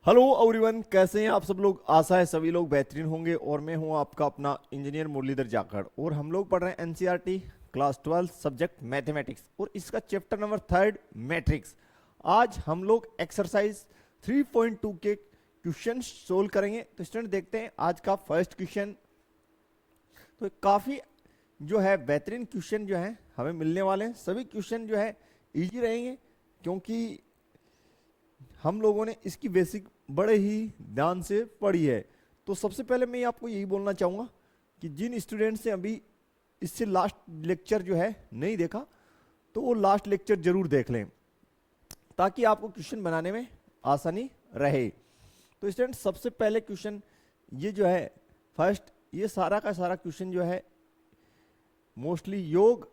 Hello everyone, कैसे हैं आप सब लोग। आशा है सभी लोग बेहतरीन होंगे। और मैं हूं आपका अपना इंजीनियर मुरलीधर जाखड़ और हम लोग पढ़ रहे हैं एनसीईआरटी क्लास 12 सब्जेक्ट मैथमेटिक्स और इसका चैप्टर नंबर 3 मैट्रिक्स। आज हम लोग एक्सरसाइज 3.2 के क्वेश्चन सोल्व करेंगे। तो स्टूडेंट देखते हैं आज का फर्स्ट क्वेश्चन। तो काफ़ी जो है बेहतरीन क्वेश्चन जो है हमें मिलने वाले हैं। सभी क्वेश्चन जो है ईजी रहेंगे क्योंकि हम लोगों ने इसकी बेसिक बड़े ही ध्यान से पढ़ी है। तो सबसे पहले मैं आपको यही बोलना चाहूँगा कि जिन स्टूडेंट्स ने अभी इससे लास्ट लेक्चर जो है नहीं देखा तो वो लास्ट लेक्चर जरूर देख लें ताकि आपको क्वेश्चन बनाने में आसानी रहे। तो स्टूडेंट सबसे पहले क्वेश्चन ये जो है फर्स्ट, ये सारा का सारा क्वेश्चन जो है मोस्टली योग,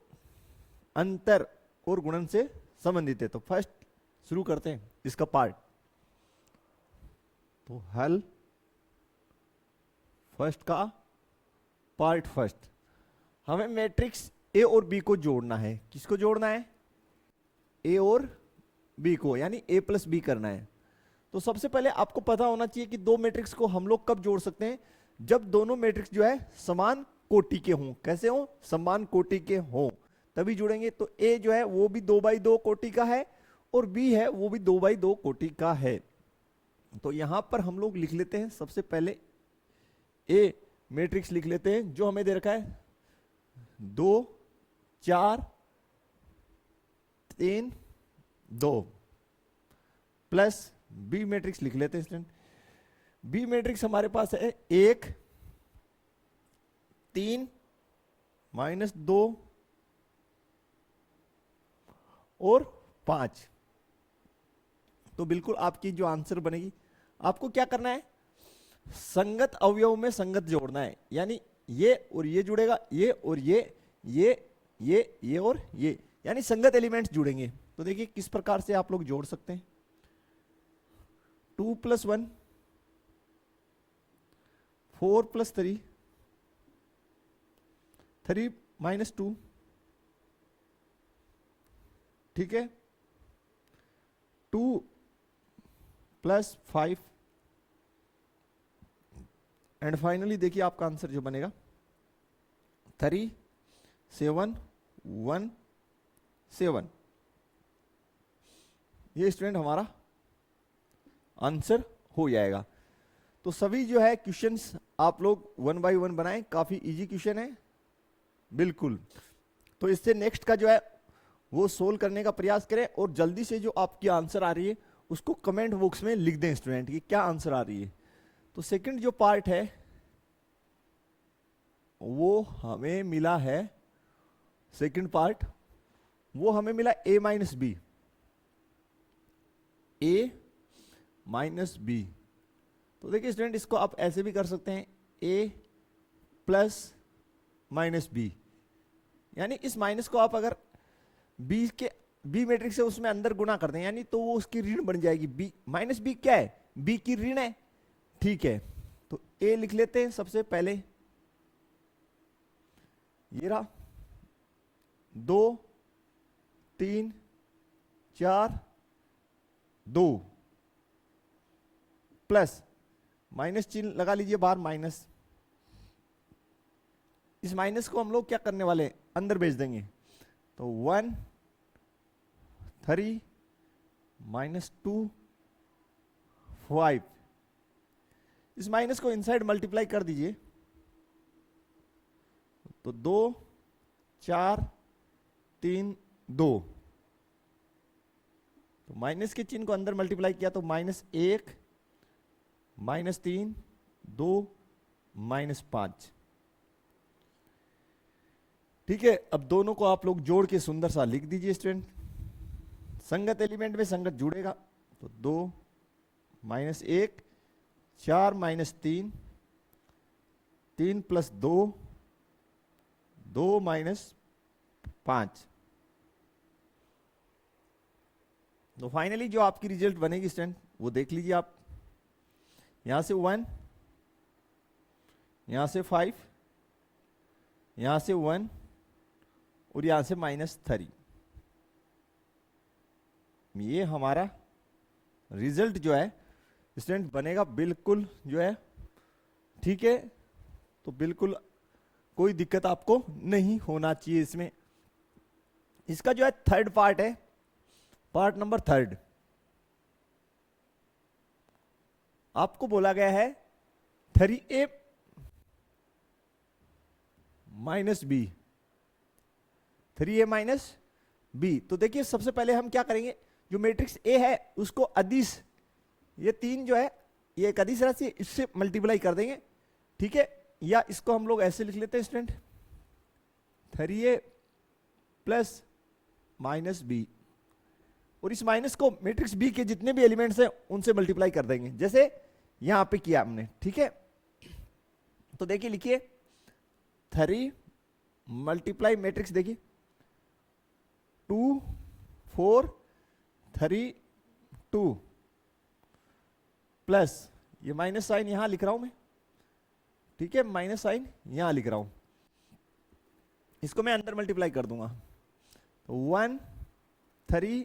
अंतर और गुणन से संबंधित है। तो फर्स्ट शुरू करते हैं इसका पार्ट। तो हल फर्स्ट का पार्ट फर्स्ट, हमें मैट्रिक्स ए और बी को जोड़ना है। किसको जोड़ना है? ए और बी को, यानी ए प्लस बी करना है। तो सबसे पहले आपको पता होना चाहिए कि दो मैट्रिक्स को हम लोग कब जोड़ सकते हैं, जब दोनों मैट्रिक्स जो है समान कोटि के हों। कैसे हों? समान कोटि के हों तभी जुड़ेंगे। तो ए जो है वो भी 2x2 कोटि का है और बी है वो भी 2x2 कोटि का है। तो यहां पर हम लोग लिख लेते हैं सबसे पहले ए मैट्रिक्स लिख लेते हैं जो हमें दे रखा है 2 4 3 2 प्लस बी मैट्रिक्स लिख लेते हैं स्टूडेंट। बी मैट्रिक्स हमारे पास है 1 3 -2 और 5। तो बिल्कुल आपकी जो आंसर बनेगी, आपको क्या करना है, संगत अवयव में संगत जोड़ना है। यानी ये और ये जुड़ेगा, ये और ये और ये, यानी संगत एलिमेंट्स जुड़ेंगे। तो देखिए किस प्रकार से आप लोग जोड़ सकते हैं। 2 + 1 4 + 3 3 - 2, ठीक है, 2 + 5 एंड फाइनली देखिए आपका आंसर जो बनेगा 3 7 1 7। ये स्टूडेंट हमारा आंसर हो जाएगा। तो सभी जो है क्वेश्चंस आप लोग 1 बाय 1 बनाएं, काफी इजी क्वेश्चन है बिल्कुल। तो इससे नेक्स्ट का जो है वो सोल्व करने का प्रयास करें और जल्दी से जो आपकी आंसर आ रही है उसको कमेंट बॉक्स में लिख दें स्टूडेंट की क्या आंसर आ रही है। तो सेकंड जो पार्ट है वो हमें मिला है, सेकंड पार्ट वो हमें मिला a - b, a - b। तो देखिए स्टूडेंट इसको आप ऐसे भी कर सकते हैं a + -b, यानी इस माइनस को आप अगर b के बी मैट्रिक्स है उसमें अंदर गुणा कर दें यानी तो वो उसकी ऋण बन जाएगी। b -b क्या है? b की ऋण है, ठीक है। तो a लिख लेते हैं सबसे पहले, ये रहा 2 3 4 2 प्लस माइनस चिन्ह लगा लीजिए बाहर माइनस। इस माइनस को हम लोग क्या करने वाले हैं, अंदर भेज देंगे। तो 1 3 -2 5, इस माइनस को इनसाइड मल्टीप्लाई कर दीजिए। तो 2 4 3 2, तो माइनस के चिन्ह को अंदर मल्टीप्लाई किया तो -1 -3 2 -5, ठीक है। अब दोनों को आप लोग जोड़ के सुंदर सा लिख दीजिए स्टूडेंट। संगत एलिमेंट में संगत जुड़ेगा तो 2 -1 4 -3 3 + 2 2 -5। तो फाइनली जो आपकी रिजल्ट बनेगी स्टूडेंट वो देख लीजिए आप। यहां से 1, यहां से 5, यहां से 1 और यहां से -3। ये हमारा रिजल्ट जो है स्टूडेंट बनेगा बिल्कुल जो है ठीक है। तो बिल्कुल कोई दिक्कत आपको नहीं होना चाहिए इसमें। इसका जो है थर्ड पार्ट है, पार्ट नंबर थर्ड, आपको बोला गया है 3a minus B, 3a minus B. तो देखिए सबसे पहले हम क्या करेंगे, जो मैट्रिक्स ए है उसको अदिश, ये तीन जो है ये एक अदिश राशि, इससे मल्टीप्लाई कर देंगे, ठीक है। या इसको हम लोग ऐसे लिख लेते हैं student, 3a plus minus B, और इस माइनस को मैट्रिक्स बी के जितने भी एलिमेंट्स हैं उनसे मल्टीप्लाई कर देंगे, जैसे यहां पे किया हमने, ठीक है। तो देखिए लिखिए 3 मल्टीप्लाई मैट्रिक्स, देखिए 2 4 3 2 प्लस ये माइनस साइन यहां लिख रहा हूं मैं, ठीक है, माइनस साइन यहां लिख रहा हूं, इसको मैं अंदर मल्टीप्लाई कर दूंगा। तो 1 3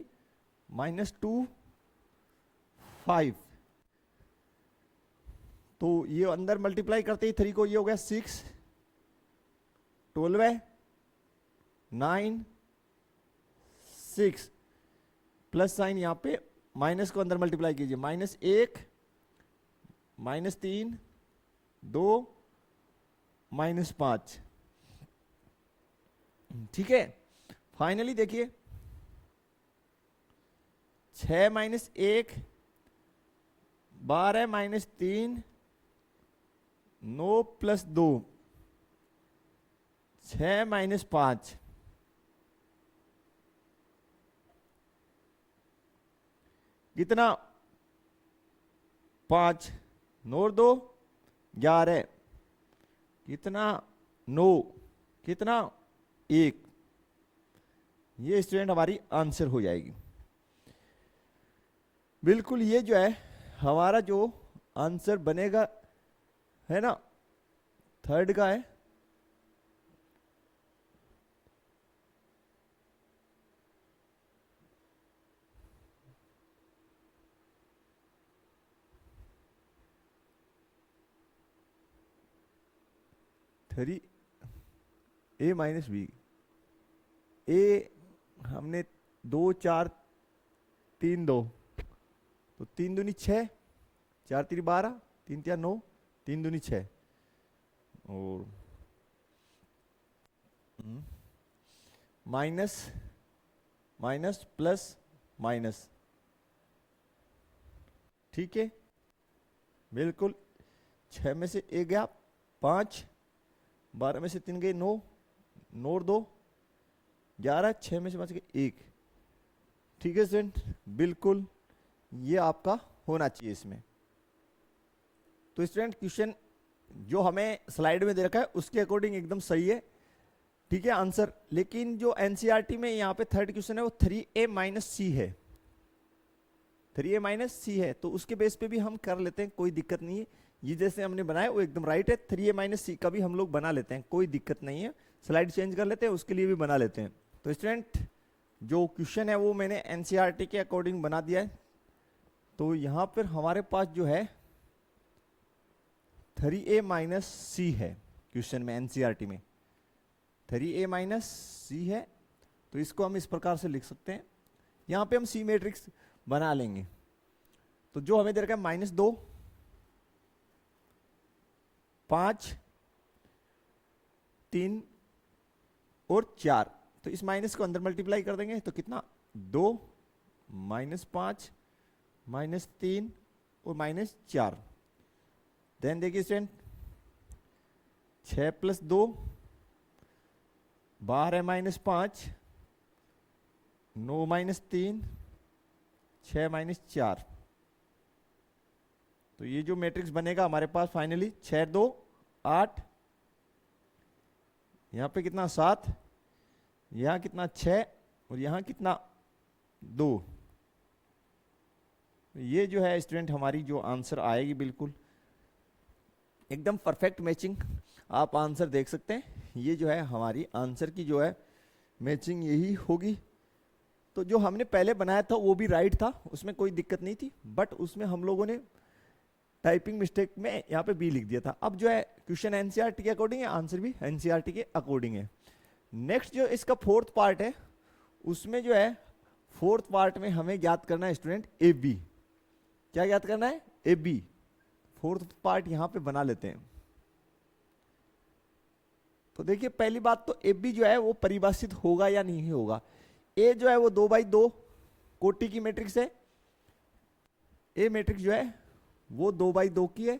माइनस 2 5, तो ये अंदर मल्टीप्लाई करते ही 3 को ये हो गया 6, 12 है 9 6, प्लस साइन यहां पे माइनस को अंदर मल्टीप्लाई कीजिए, माइनस 1 माइनस 3 2 माइनस 5, ठीक है। फाइनली देखिए 6 माइनस 1 12 माइनस 3 9 प्लस 2 6 माइनस 5, कितना 5 9 2 11, कितना 9, कितना 1, ये स्टूडेंट हमारी आंसर हो जाएगी। बिल्कुल ये जो है हमारा जो आंसर बनेगा है ना, थर्ड का है, थ्री ए माइनस बी, ए हमने 2 4 3 2, तो 3 दूनी 6 4 3 12 3 3 9 3 दूनी 6, और माइनस माइनस प्लस माइनस, ठीक है। बिल्कुल 6 में से 1 गया 5, 12 में से 3 गए 9 9 और 2 11, 6 में से बच गए 1, ठीक है स्टूडेंट, बिल्कुल ये आपका होना चाहिए इसमें। तो स्टूडेंट क्वेश्चन जो हमें स्लाइड में दे रखा है उसके अकॉर्डिंग एकदम सही है, ठीक है आंसर। लेकिन जो एनसीईआरटी में यहाँ पे थर्ड क्वेश्चन है वो 3a माइनस सी है, 3a माइनस सी है, तो उसके बेस पे भी हम कर लेते हैं, कोई दिक्कत नहीं है। ये जैसे हमने बनाया वो एकदम राइट है, 3a माइनस सी का भी हम लोग बना लेते हैं, कोई दिक्कत नहीं है, स्लाइड चेंज कर लेते हैं उसके लिए भी बना लेते हैं। तो स्टूडेंट जो क्वेश्चन है वो मैंने एनसीईआरटी के अकॉर्डिंग बना दिया है। तो यहाँ पर हमारे पास जो है 3a माइनस सी है क्वेश्चन में, एनसीईआरटी में 3a माइनस सी है, तो इसको हम इस प्रकार से लिख सकते हैं। यहाँ पे हम सी मैट्रिक्स बना लेंगे। तो जो हमें दे रखा है -2 5 3 और 4, तो इस माइनस को अंदर मल्टीप्लाई कर देंगे, तो कितना 2 -5 -3 और -4। देन देखिए स्टूडेंट 6 + 2 12 -5 9 -3 6 -4, तो ये जो मैट्रिक्स बनेगा हमारे पास फाइनली 6 2 8, यहां पे कितना 7, यहां कितना 6 और यहां कितना 2। ये जो है स्टूडेंट हमारी जो आंसर आएगी बिल्कुल एकदम परफेक्ट मैचिंग, आप आंसर देख सकते हैं। ये जो है हमारी आंसर की जो है मैचिंग यही होगी। तो जो हमने पहले बनाया था वो भी राइट था, उसमें कोई दिक्कत नहीं थी, बट उसमें हम लोगों ने टाइपिंग मिस्टेक में यहाँ पे बी लिख दिया था। अब जो है क्वेश्चन एनसीईआरटी के अकॉर्डिंग है, आंसर भी एनसीईआरटी के अकॉर्डिंग है। नेक्स्ट जो इसका फोर्थ पार्ट है, उसमें जो है फोर्थ पार्ट में हमें ज्ञात करना है स्टूडेंट ए बी। क्या ज्ञात करना है? A B. फोर्थ पार्ट यहां पे बना लेते हैं। तो देखिए पहली बात तो ए बी जो है वो परिभाषित होगा या नहीं होगा। ए जो है वो 2x2 कोटि की मैट्रिक्स है। ए मैट्रिक्स जो है वो 2x2 की है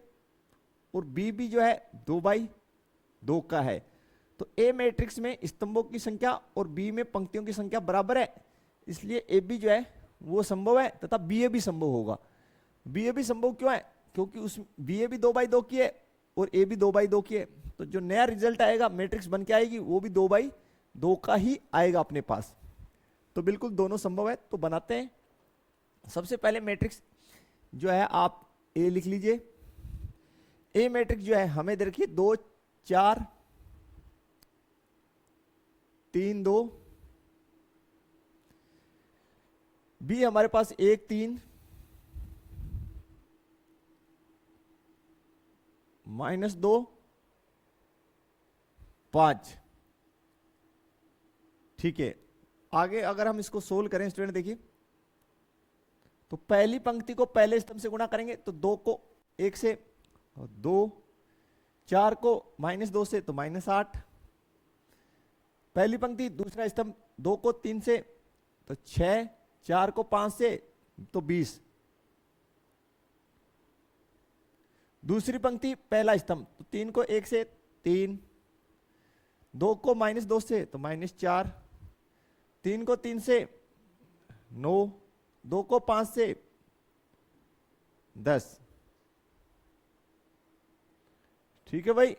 और बी भी जो है 2x2 का है। तो ए मैट्रिक्स में स्तंभों की संख्या और बी में पंक्तियों की संख्या बराबर है, इसलिए ए बी जो है वो संभव है तथा बी ए भी संभव होगा। बी ए भी संभव क्यों है? क्योंकि उस बी ए भी 2x2 की है और ए भी 2x2 की है। तो जो नया रिजल्ट आएगा मैट्रिक्स बन के आएगी वो भी 2x2 का ही आएगा अपने पास। तो बिल्कुल दोनों संभव है। तो बनाते हैं। सबसे पहले मैट्रिक्स जो है आप ए लिख लीजिए। ए मैट्रिक्स जो है हमें देखिए 2 4 3 2, बी हमारे पास 1 3 -2 5। ठीक है, आगे अगर हम इसको सोल्व करें स्टूडेंट देखिए, तो पहली पंक्ति को पहले स्तंभ से गुणा करेंगे तो 2 को 1 से, और 2 4 को -2 से तो -8। पहली पंक्ति दूसरा स्तंभ 2 को 3 से तो 6, 4 को 5 से तो 20। दूसरी पंक्ति पहला स्तंभ तो 3 को 1 से 3, 2 को -2 से तो -4, 3 को 3 से 9, 2 को 5 से 10। ठीक है भाई।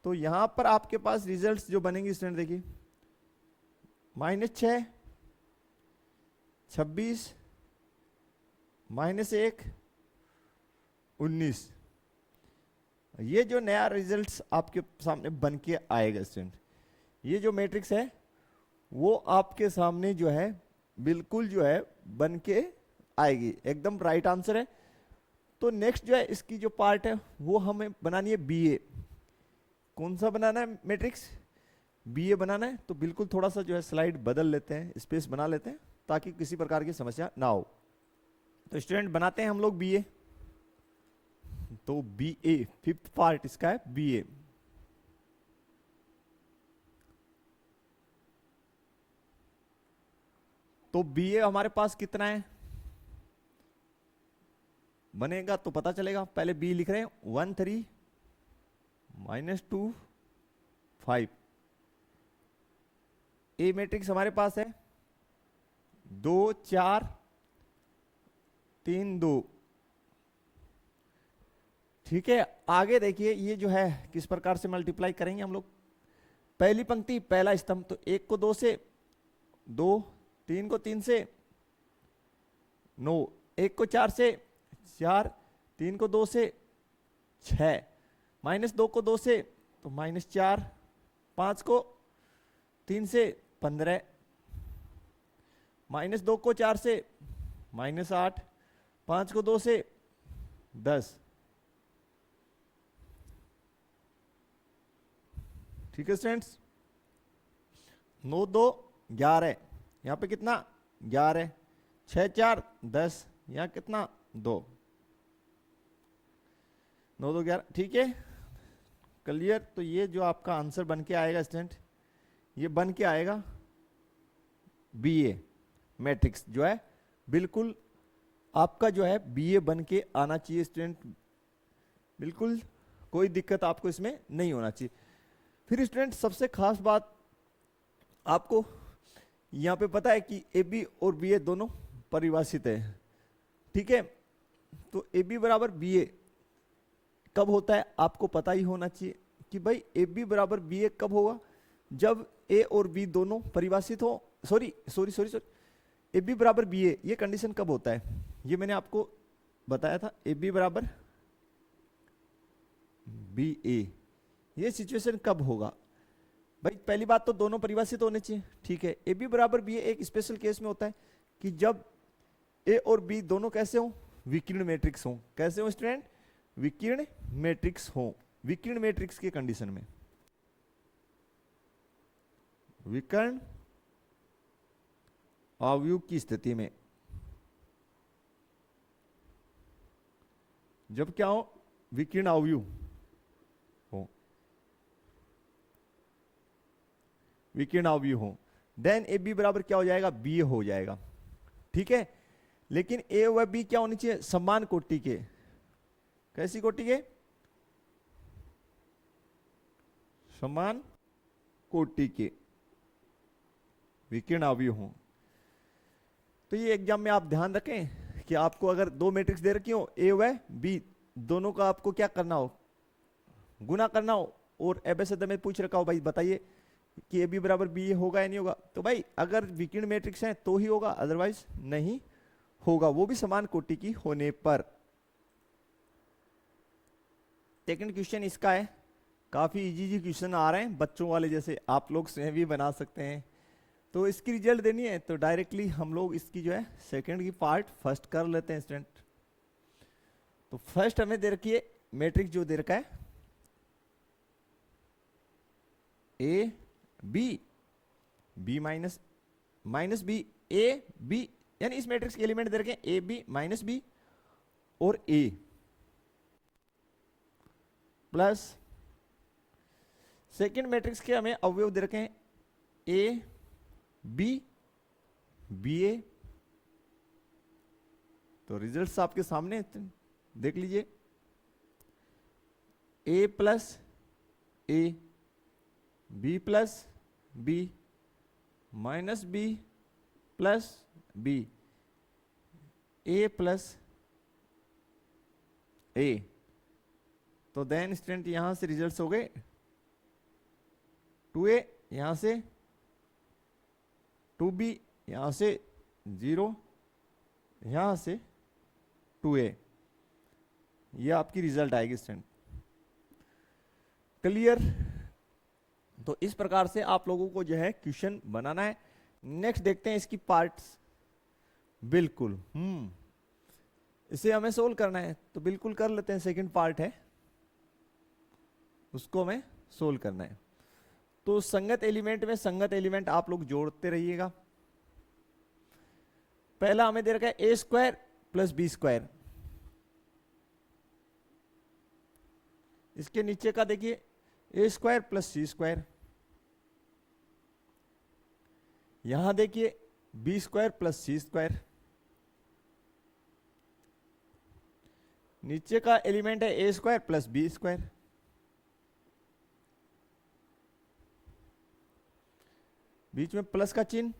तो यहां पर आपके पास रिजल्ट्स जो बनेंगे स्टूडेंट देखिए, -6, 26, -1, 19। ये जो नया रिजल्ट्स आपके सामने बन के आएगा स्टूडेंट, ये जो मैट्रिक्स है वो आपके सामने जो है बिल्कुल जो है बन के आएगी। एकदम राइट आंसर है। तो नेक्स्ट जो है इसकी जो पार्ट है वो हमें बनानी है बी ए। कौन सा बनाना है मैट्रिक्स? बी ए बनाना है। तो बिल्कुल थोड़ा सा जो है स्लाइड बदल लेते हैं, स्पेस बना लेते हैं ताकि किसी प्रकार की समस्या ना हो। तो स्टूडेंट बनाते हैं हम लोग बी ए। तो बी ए फिफ्थ पार्ट इसका है बी ए। तो बी ए हमारे पास कितना है बनेगा तो पता चलेगा। पहले बी लिख रहे हैं 1 3 -2 5। ए मैट्रिक्स हमारे पास है 2 4 3 2। ठीक है, आगे देखिए ये जो है किस प्रकार से मल्टीप्लाई करेंगे हम लोग। पहली पंक्ति पहला स्तंभ तो 1 को 2 से 2, 3 को 3 से 9, 1 को 4 से 4, 3 को 2 से 6, -2 को 2 से तो -4, 5 को 3 से 15, -2 को 4 से -8, 5 को 2 से 10। ठीक है स्टूडेंट्स, 9 2 11, यहां पे कितना 11, 6 4 10, यहां कितना 2, 9 2 11। ठीक है, क्लियर। तो ये जो आपका आंसर बन के आएगा स्टूडेंट, ये बन के आएगा बी ए मैट्रिक्स जो है बिल्कुल आपका जो है बी ए बन के आना चाहिए स्टूडेंट। बिल्कुल कोई दिक्कत आपको इसमें नहीं होना चाहिए। फिर स्टूडेंट सबसे खास बात आपको यहां पे पता है कि ए बी और बी ए दोनों परिभाषित है। ठीक है, तो ए बी बराबर बी ए कब होता है आपको पता ही होना चाहिए कि भाई ए बी बराबर बी ए कब होगा, जब ए और बी दोनों परिभाषित हो। सॉरी, ए बी बराबर बी ए, ये कंडीशन कब होता है ये मैंने आपको बताया था। ए बी बराबर बी ए, ये सिचुएशन कब होगा भाई? पहली बात तो दोनों परिभाषित होने चाहिए। ठीक है, ए बी बराबर बी ए एक स्पेशल केस में होता है कि जब ए और बी दोनों कैसे हो, विकीर्ण मैट्रिक्स हो। कैसे हो स्टूडेंट? विकीर्ण मैट्रिक्स हो, विकीर्ण मैट्रिक्स के कंडीशन में, विकर्ण अवयव की स्थिति में, जब क्या हो, विकीर्ण अवयव हो, विकीर्ण अवयव हो, देन ए बी बराबर क्या हो जाएगा, बी हो जाएगा। ठीक है, लेकिन ए व बी क्या होनी चाहिए, समान कोटि के। कैसी कोटि के, समान कोटि के विकीर्ण अवयव हो। तो ये एग्जाम में आप ध्यान रखें कि आपको अगर दो मैट्रिक्स दे रखी हो, ए व बी, दोनों का आपको क्या करना हो, गुना करना हो, और एबीसीडी में पूछ रखा हो भाई बताइए कि ए बी बराबर बी होगा या नहीं होगा, तो भाई अगर विकीर्ण मैट्रिक्स है तो ही होगा, अदरवाइज नहीं होगा, वो भी समान कोटि की होने पर। सेकंड क्वेश्चन इसका है, काफी इजी क्वेश्चन आ रहे हैं बच्चों वाले जैसे, आप लोग स्वयं भी बना सकते हैं। तो इसकी रिजल्ट देनी है तो डायरेक्टली हम लोग इसकी जो है सेकंड की पार्ट फर्स्ट कर लेते हैं स्टूडेंट। तो फर्स्ट हमें दे रखी है मैट्रिक्स जो दे रखा है A B, B minus minus B, A B, यानी इस मैट्रिक्स के एलिमेंट दे रखे हैं ए बी माइनस बी और ए, प्लस सेकेंड मैट्रिक्स के हमें अवयव दे रखे हैं ए बी, बी ए। तो रिजल्ट्स आपके सामने देख लीजिए, A plus A, B plus B, minus B plus B, A plus A. तो देन स्टूडेंट यहां से रिजल्ट्स हो गए 2a, यहां से 2b, यहां से 0, यहां से 2a, ये आपकी रिजल्ट आएगी स्टूडेंट। क्लियर? तो इस प्रकार से आप लोगों को जो है क्वेश्चन बनाना है। नेक्स्ट देखते हैं इसकी पार्ट्स। बिल्कुल इसे हमें सोल्व करना है तो बिल्कुल कर लेते हैं। सेकंड पार्ट है उसको हमें सोल्व करना है। तो संगत एलिमेंट में संगत एलिमेंट आप लोग जोड़ते रहिएगा। पहला हमें दे रखा है A square plus B square, इसके नीचे का देखिए ए स्क्वायर प्लस सी स्क्वायर, यहां देखिए B square plus C square, नीचे का एलिमेंट है A square plus B square, बीच में प्लस का चिन्ह,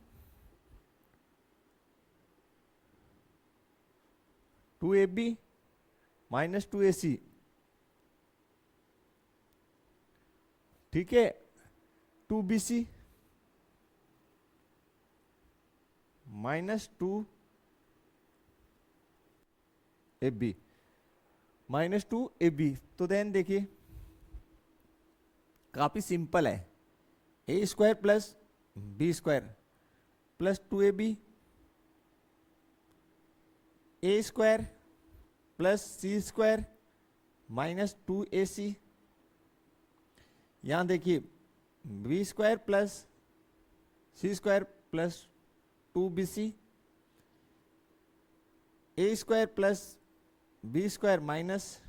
2ab माइनस 2ac, ठीक है, 2bc minus 2ab minus 2ab। तो देन देखिए काफी सिंपल है, A square plus B square plus 2ab, A square plus C square minus 2ac, यहां देखिए B square plus C square plus 2bc, A square plus B square minus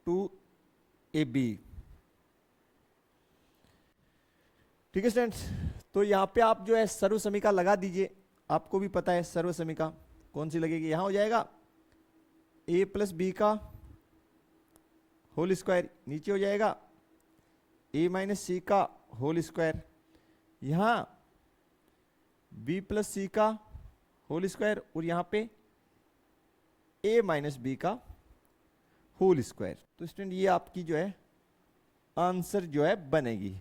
2ab। ठीक है students, तो यहां पे आप जो है सर्व समीका लगा दीजिए। आपको भी पता है सर्व समीका कौन सी लगेगी। यहां हो जाएगा a प्लस बी का होल स्क्वायर, नीचे हो जाएगा a माइनस सी का होल स्क्वायर, यहां b प्लस सी का होल स्क्वायर और यहां पे a माइनस बी का होल स्क्वायर। तो स्टूडेंट ये आपकी जो है आंसर जो है बनेगी।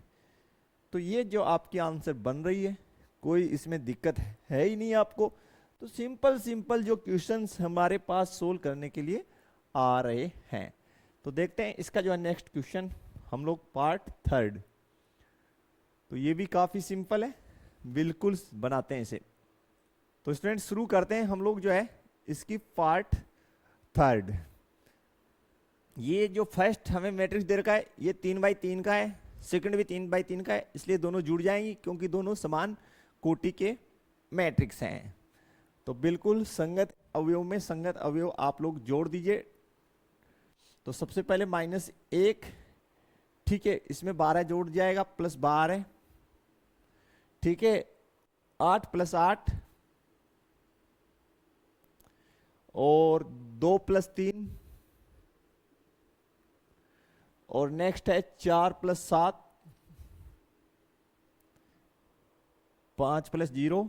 तो ये जो आपकी आंसर बन रही है, कोई इसमें दिक्कत है ही नहीं आपको। तो सिंपल सिंपल जो क्वेश्चंस हमारे पास सोल्व करने के लिए आ रहे हैं। तो देखते हैं इसका जो है नेक्स्ट क्वेश्चन हम लोग पार्ट थर्ड। तो ये भी काफी सिंपल है, बिल्कुल बनाते हैं इसे। तो स्टूडेंट शुरू करते हैं हम लोग जो है इसकी पार्ट थर्ड। ये जो फर्स्ट हमें मैट्रिक्स दे रखा है ये 3x3 का है, सेकंड भी 3x3 का है, इसलिए दोनों जुड़ जाएंगी क्योंकि दोनों समान कोटि के मैट्रिक्स हैं। तो बिल्कुल संगत अवयव में संगत अवयव आप लोग जोड़ दीजिए। तो सबसे पहले -1, ठीक है, इसमें 12 जोड़ जाएगा +12, ठीक है, 8 + 8 और 2 + 3 और नेक्स्ट है 4 + 7, 5 + 0,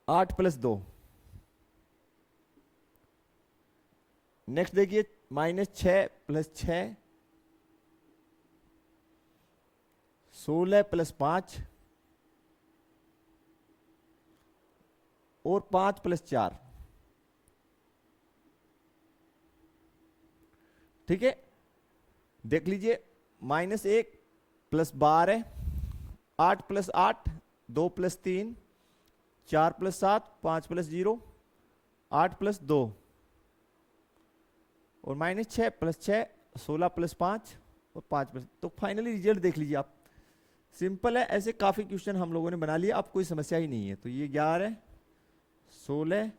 8 + 2। नेक्स्ट देखिए -6 + 6, 16 + 5 और 5 + 4, ठीक है। देख लीजिए -1 + 12, 8 + 8, 2 + 3, 4 + 7, 5 + 0, 8 + 2 और -6 + 6, 16 + 5 और 5 +। तो फाइनली रिजल्ट देख लीजिए आप, सिंपल है। ऐसे काफी क्वेश्चन हम लोगों ने बना लिए, अब कोई समस्या ही नहीं है। तो ये 11, 16,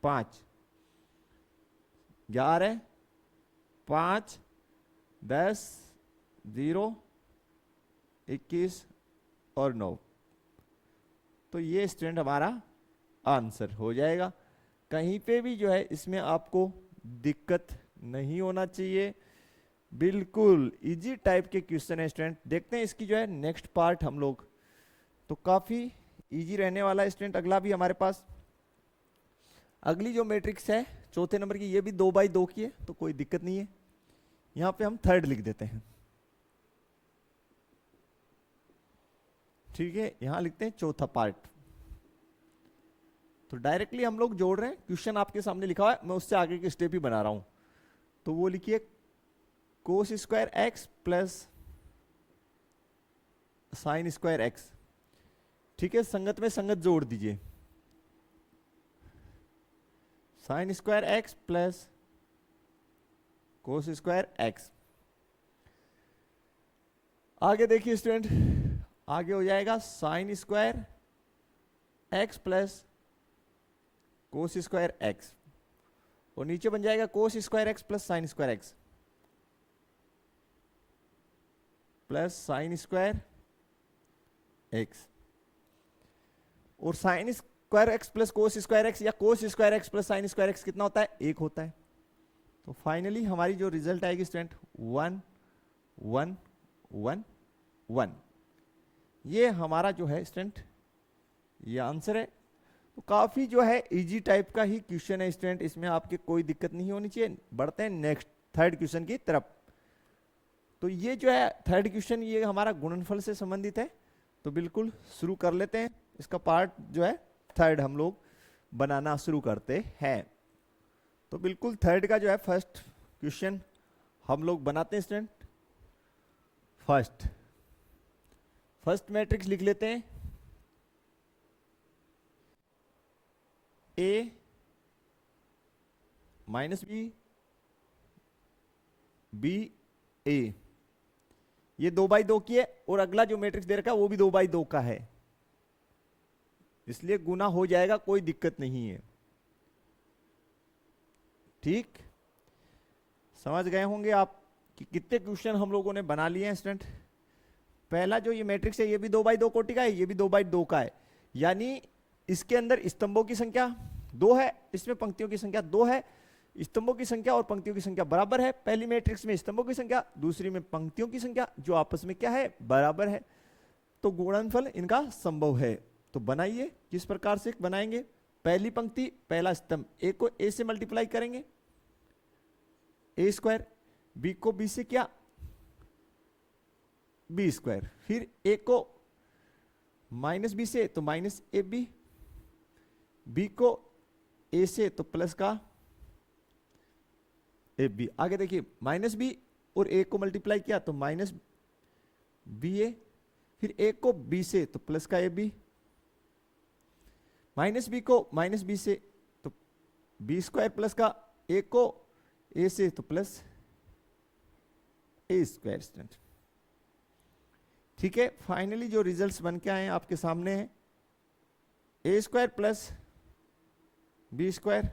5, 11, 5, 10, 0, 21 और 9। तो ये स्टूडेंट हमारा आंसर हो जाएगा। कहीं पे भी जो है इसमें आपको दिक्कत नहीं होना चाहिए, बिल्कुल इजी टाइप के क्वेश्चन है स्टूडेंट। देखते हैं इसकी जो है नेक्स्ट पार्ट हम लोग, तो काफी इजी रहने वाला है स्टूडेंट। अगला भी हमारे पास अगली जो मैट्रिक्स है चौथे नंबर की, ये भी 2x2 की है, तो कोई दिक्कत नहीं है। यहां पे हम थर्ड लिख देते हैं, ठीक है, यहां लिखते हैं चौथा पार्ट। तो डायरेक्टली हम लोग जोड़ रहे हैं, क्वेश्चन आपके सामने लिखा हुआ है, मैं उससे आगे के स्टेप ही बना रहा हूं। तो वो लिखिए cos² x plus sin² x, ठीक है, संगत में संगत जोड़ दीजिए, sin² x plus cos² x। आगे देखिए स्टूडेंट, आगे हो जाएगा sin² x plus cos² x और नीचे बन जाएगा cos² x plus sin² x plus sin² x। और sin² x plus cos² x या cos² x plus sin² x कितना होता है? 1 होता है। तो फाइनली हमारी जो रिजल्ट आएगी स्टूडेंट 1 1 1 1, ये हमारा जो है स्टूडेंट ये आंसर है। तो काफी जो है इजी टाइप का ही क्वेश्चन है स्टूडेंट, इसमें आपके कोई दिक्कत नहीं होनी चाहिए। बढ़ते हैं नेक्स्ट थर्ड क्वेश्चन की तरफ। तो ये जो है थर्ड क्वेश्चन ये हमारा गुणनफल से संबंधित है, तो बिल्कुल शुरू कर लेते हैं। इसका पार्ट जो है थर्ड हम लोग बनाना शुरू करते हैं। तो बिल्कुल थर्ड का जो है फर्स्ट क्वेश्चन हम लोग बनाते हैं स्टूडेंट। फर्स्ट मैट्रिक्स लिख लेते हैं, a माइनस बी बी ए, ये 2x2 की है और अगला जो मैट्रिक्स दे रखा है वो भी 2x2 का है, इसलिए गुना हो जाएगा, कोई दिक्कत नहीं है। ठीक, समझ गए होंगे आप कि कितने क्वेश्चन हम लोगों ने बना लिए हैं स्टूडेंट। पहला जो ये मैट्रिक्स है ये भी 2x2 कोटि का है, ये भी 2x2 का है, यानी इसके अंदर स्तंभों की संख्या 2 है, इसमें पंक्तियों की संख्या 2 है। स्तंभों की संख्या और पंक्तियों की संख्या बराबर है। पहली मैट्रिक्स में स्तंभों की संख्या, दूसरी में पंक्तियों की संख्या, जो आपस में क्या है? बराबर है। तो गुणनफल इनका संभव है। तो बनाइए, किस प्रकार से बनाएंगे? पहली पंक्ति पहला स्तंभ, ए को ए से मल्टीप्लाई करेंगे, a², बी को बी से क्या? b², फिर ए को -b से तो -ab, बी को ए से तो प्लस का ab। आगे देखिए -b और a को मल्टीप्लाई किया तो -ba, फिर a को b से तो प्लस का ab, -b को -b से तो बी स्क्वायर प्लस का ए को ए से तो प्लस ए स्क्वायर स्टूडेंट। ठीक है, फाइनली जो रिजल्ट्स बन के आए हैं आपके सामने हैं, ए स्क्वायर प्लस बी स्क्वायर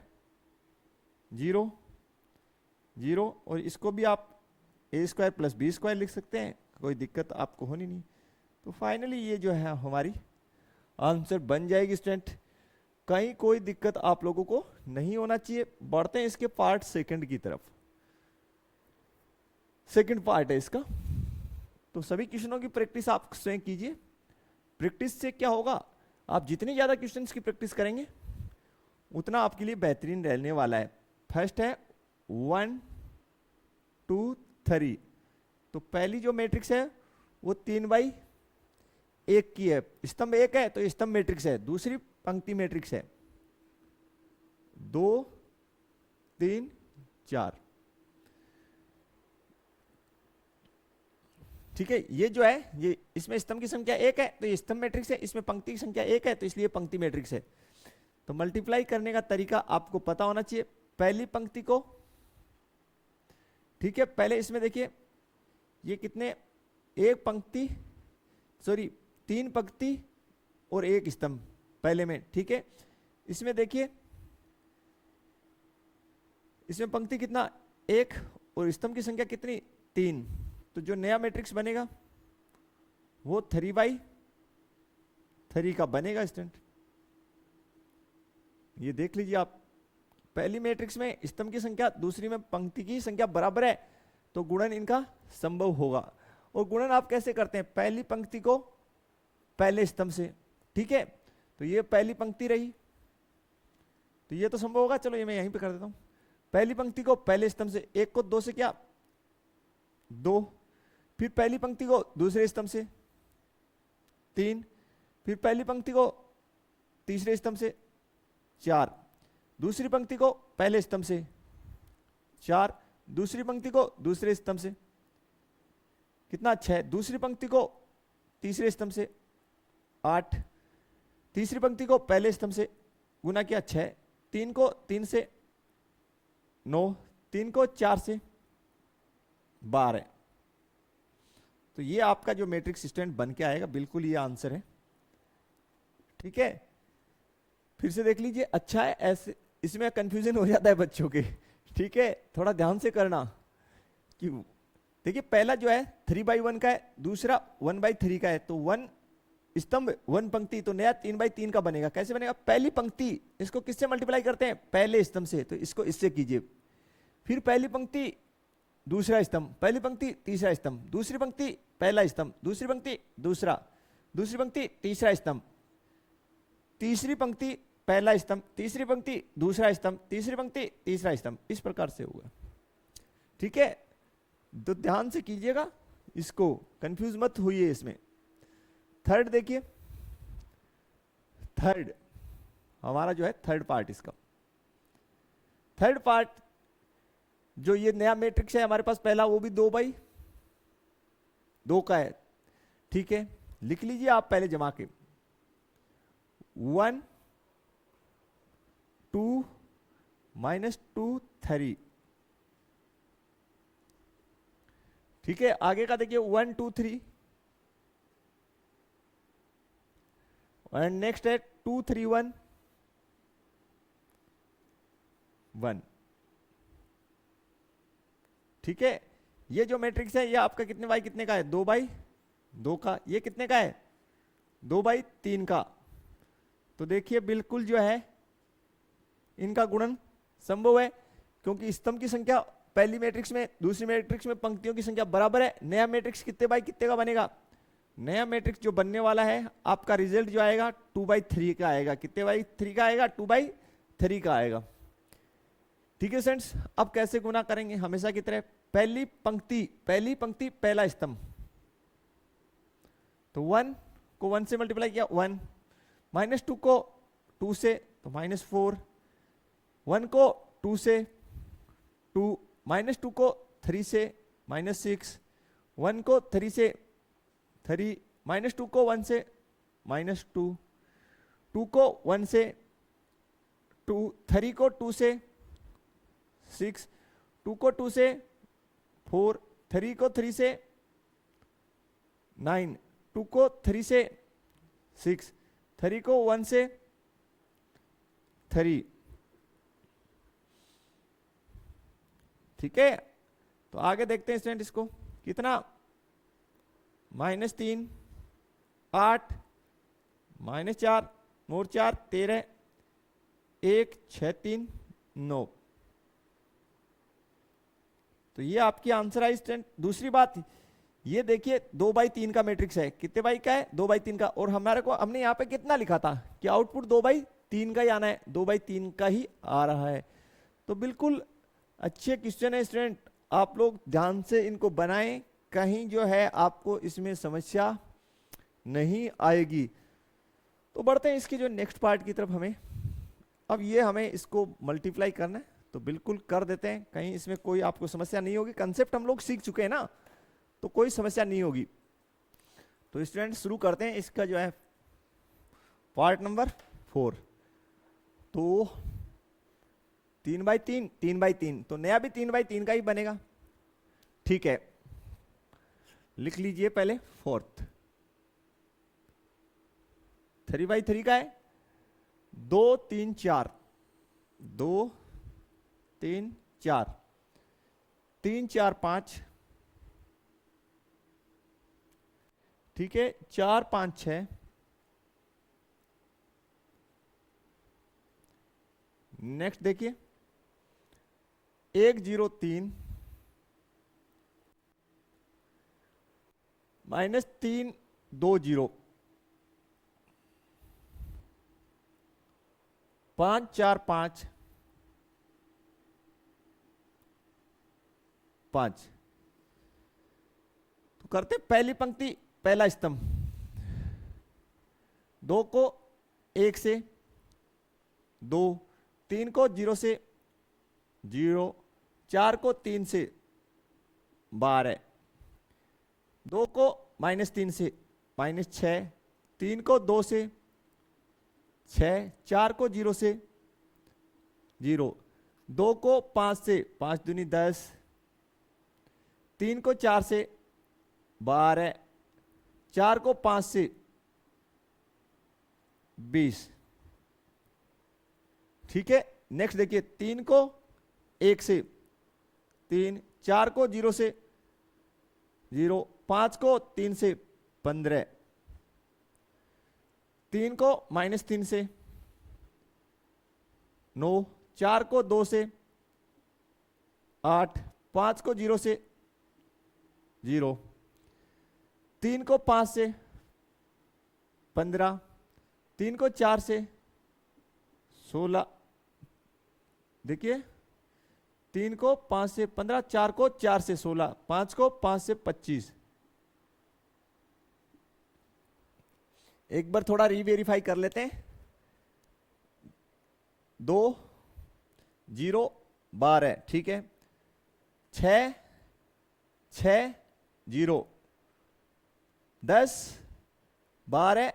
0 0, और इसको भी आप ए स्क्वायर प्लस बी स्क्वायर लिख सकते हैं, कोई दिक्कत आपको होनी नहीं। तो फाइनली ये जो है हमारी आंसर बन जाएगी स्टूडेंट, कहीं कोई दिक्कत आप लोगों को नहीं होना चाहिए। बढ़ते हैं इसके पार्ट सेकंड की तरफ। सेकंड पार्ट है इसका, तो सभी क्वेश्चनों की प्रैक्टिस आप स्वयं कीजिए। प्रैक्टिस से क्या होगा, आप जितनी ज्यादा क्वेश्चंस की प्रैक्टिस करेंगे उतना आपके लिए बेहतरीन रहने वाला है। फर्स्ट है 1 2 3, तो पहली जो मैट्रिक्स है वो 3/1 की है, स्तंभ 1 है तो स्तंभ मैट्रिक्स है। दूसरी पंक्ति मैट्रिक्स है 2 3 4। ठीक है, ये जो है ये इसमें स्तंभ की संख्या 1 है तो ये स्तंभ मैट्रिक्स है, इसमें पंक्ति की संख्या 1 है तो इसलिए पंक्ति मैट्रिक्स है। तो मल्टीप्लाई करने का तरीका आपको पता होना चाहिए। पहली पंक्ति को, ठीक है, पहले इसमें देखिए ये कितने, एक पंक्ति, सॉरी 3 पंक्ति और 1 स्तंभ पहले में। ठीक है, इसमें देखिए इसमें पंक्ति कितना 1 और स्तंभ की संख्या कितनी 3, तो जो नया मैट्रिक्स बनेगा वो 3/3 का बनेगा स्टूडेंट। ये देख लीजिए आप, पहली मैट्रिक्स में स्तंभ की संख्या दूसरी में पंक्ति की संख्या बराबर है तो गुणन इनका संभव होगा। और गुणन आप कैसे करते हैं, पहली पंक्ति को पहले स्तंभ से। ठीक है, तो ये पहली पंक्ति रही तो ये तो संभव होगा, चलो ये मैं यहीं पे कर देता हूं। पहली पंक्ति को पहले स्तंभ से, 1 को 2 से क्या 2, फिर पहली पंक्ति को दूसरे स्तंभ से 3, फिर पहली पंक्ति को तीसरे स्तंभ से 4, दूसरी पंक्ति को पहले स्तंभ से 4, दूसरी पंक्ति को दूसरे स्तंभ से कितना 6, दूसरी पंक्ति को तीसरे स्तंभ से 8, तीसरी पंक्ति को पहले स्तंभ से गुना किया 6, 3 को 3 से 9, 3 को 4 से 12। तो ये आपका जो मैट्रिक्स स्टैंड बन के आएगा, बिल्कुल ये आंसर है। ठीक है, फिर से देख लीजिए, अच्छा है, ऐसे इसमें कंफ्यूजन हो जाता है बच्चों के। ठीक है, थोड़ा ध्यान से करना कि देखिए पहला जो है 3/1 का है, दूसरा 1/3 का है, तो 1 स्तंभ 1 पंक्ति, तो नया 3/3 का बनेगा। कैसे बनेगा, पहली पंक्ति इसको किससे मल्टीप्लाई करते हैं, पहले स्तंभ से, तो इसको इससे कीजिए। फिर पहली पंक्ति दूसरा स्तंभ, पहली पंक्ति तीसरा स्तंभ, दूसरी पंक्ति पहला स्तंभ, दूसरी पंक्ति दूसरा, दूसरी पंक्ति तीसरा स्तंभ, तीसरी पंक्ति पहला स्तंभ, तीसरी पंक्ति दूसरा स्तंभ, तीसरी पंक्ति तीसरा स्तंभ, इस प्रकार से होगा। ठीक है, तो ध्यान से कीजिएगा, इसको कंफ्यूज मत होइए इसमें। थर्ड देखिए, थर्ड हमारा जो है थर्ड पार्ट, इसका थर्ड पार्ट जो ये नया मैट्रिक्स है हमारे पास पहला, वो भी 2/2 का है। ठीक है, लिख लीजिए आप पहले जमा के, 1 2 -2 3। ठीक है, आगे का देखिए 1 2 3, एंड नेक्स्ट है 2 3 1 1। ठीक है, ये जो मैट्रिक्स है ये आपका कितने बाई कितने का है, 2/2 का। ये कितने का है, 2/3 का। तो देखिए बिल्कुल जो है इनका गुणन संभव है, क्योंकि स्तंभ की संख्या पहली मैट्रिक्स में दूसरी मैट्रिक्स में पंक्तियों की संख्या बराबर है। नया मैट्रिक्स कितने बाई कितने का बनेगा, नया मैट्रिक्स जो बनने वाला है आपका रिजल्ट जो आएगा 2/3 का आएगा। कितने बाई 3 का आएगा, 2/3 का आएगा। ठीक है फ्रेंड्स, अब कैसे गुना करेंगे, हमेशा की तरह पहली पंक्ति पहला स्तंभ, तो 1 को 1 से मल्टीप्लाई किया 1, -2 को 2 से तो -4, 1 को 2 से 2, -2 को 3 से -6, 1 को 3 से 3, -2 को 1 से -2, 2 को 1 से 3 को 2 से 6, 2 को 2 से 4, 3 को 3 से 9, 2 को 3 से 6, 3 को 1 से 3। ठीक है, तो आगे देखते हैं स्टूडेंट इसको। कितना, -3, 8, -4, और 4 13, 1 6 3 9। तो ये आपकी आंसर है स्टूडेंट। दूसरी बात, ये देखिए 2/3 का मैट्रिक्स है। कितने बाई का है? 2/3 का। और हमारे को हमने यहाँ पे कितना लिखा था कि आउटपुट 2/3 का ही आना है, 2/3 का ही आ रहा है। तो बिल्कुल अच्छे क्वेश्चन है स्टूडेंट, आप लोग ध्यान से इनको बनाएं, कहीं जो है आपको इसमें समस्या नहीं आएगी। तो बढ़ते हैं इसकी जो नेक्स्ट पार्ट की तरफ। हमें इसको मल्टीप्लाई करना है, तो बिल्कुल कर देते हैं, कहीं इसमें कोई आपको समस्या नहीं होगी। कंसेप्ट हम लोग सीख चुके हैं ना, तो कोई समस्या नहीं होगी। तो स्टूडेंट शुरू करते हैं इसका जो है पार्ट नंबर 4। तो 3/3, 3/3, तो नया भी 3/3 का ही बनेगा। ठीक है, लिख लीजिए पहले 4th। 3/3 का है 2 3 4, 2 3 4, 3 4 5, ठीक है, 4 5 6, नेक्स्ट देखिए 1 0 3, -3 2 0, 5 4 5 5। तो करते पहली पंक्ति पहला स्तंभ, 2 को 1 से 2, 3 को 0 से 0, 4 को 3 से 12, 2 को -3 से -6, 3 को 2 से 6, 4 को 0 से 0, 2 को 5 से 5 दूनी 10, 3 को 4 से 12, 4 को 5 से 20। ठीक है, नेक्स्ट देखिए 3 को 1 से 3, 4 को 0 से 0, 5 को 3 से 15, 3 को -3 से 9, 4 को 2 से 8, 5 को 0 से 0, 3 को 5 से 15, 3 को 4 से 16, देखिए 3 को 5 से 15, 4 को 4 से 16, 5 को 5 से 25। एक बार थोड़ा रीवेरीफाई कर लेते हैं। 2 0 12, ठीक है, 6 6 0, 10 12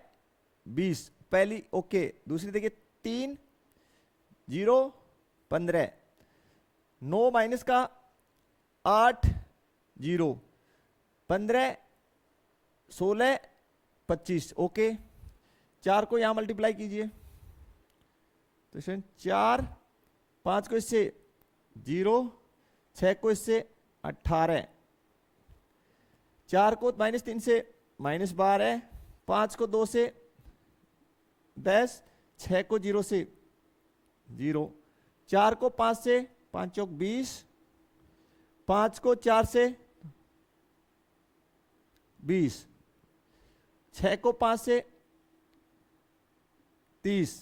20, पहली ओके। दूसरी देखिए 3 0 15, 9 माइनस का 8 0, 15 16 25, ओके। 4 को यहां मल्टीप्लाई कीजिए, तो 4 5 को इससे 0, 6 को इससे 18, 4 को -3 से -12, 5 को 2 से 10, 6 को 0 से 0, 4 को 5 से 5 चौक 20, 5 को 4 से 20, 6 को 5 से 30।